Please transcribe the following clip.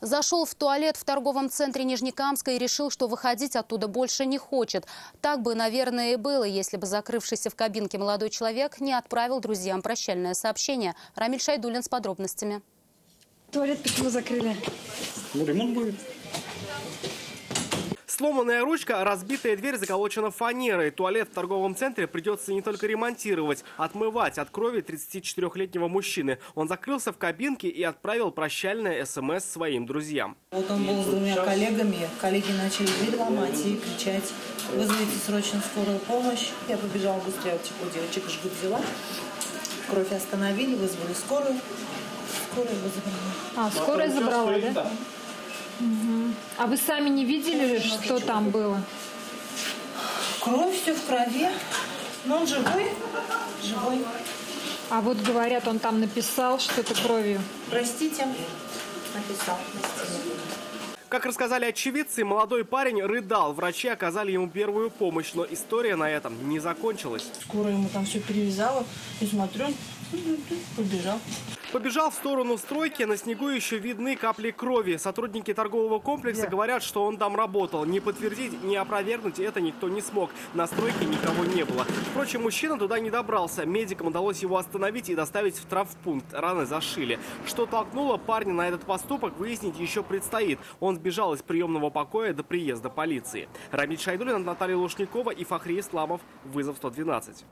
Зашел в туалет в торговом центре Нижнекамска и решил, что выходить оттуда больше не хочет. Так бы, наверное, и было, если бы закрывшийся в кабинке молодой человек не отправил друзьям прощальное сообщение. Рамиль Шайдуллин с подробностями. Туалет почему закрыли? Ну, ремонт будет. Сломанная ручка, разбитая дверь заколочена фанерой. Туалет в торговом центре придется не только ремонтировать, отмывать от крови 34-летнего мужчины. Он закрылся в кабинке и отправил прощальное СМС своим друзьям. Вот он был с двумя коллегами. Коллеги начали дверь ломать и кричать: «Вызовите срочно скорую помощь». Я побежала быстрее, у девочек жгут взяла. Кровь остановили, вызвали скорую. Скорая его забрала. Скорая забрала, да? Угу. А вы сами не видели, что там было? Кровь, все в крови. Но он живой. Живой. А вот говорят, он там написал что-то кровью. Простите, написал на стене. Как рассказали очевидцы, молодой парень рыдал. Врачи оказали ему первую помощь, но история на этом не закончилась. Скоро ему там все перевязала. И смотрю, он побежал. Побежал в сторону стройки, на снегу еще видны капли крови. Сотрудники торгового комплекса говорят, что он там работал. Не подтвердить, не опровергнуть это никто не смог. На стройке никого не было. Впрочем, мужчина туда не добрался. Медикам удалось его остановить и доставить в травмпункт. Раны зашили. Что толкнуло парня на этот поступок, выяснить еще предстоит. Он сбежал из приемного покоя до приезда полиции. Рамиль Шайдуллин, Наталья Лушникова и Фахри Исламов. Вызов 112.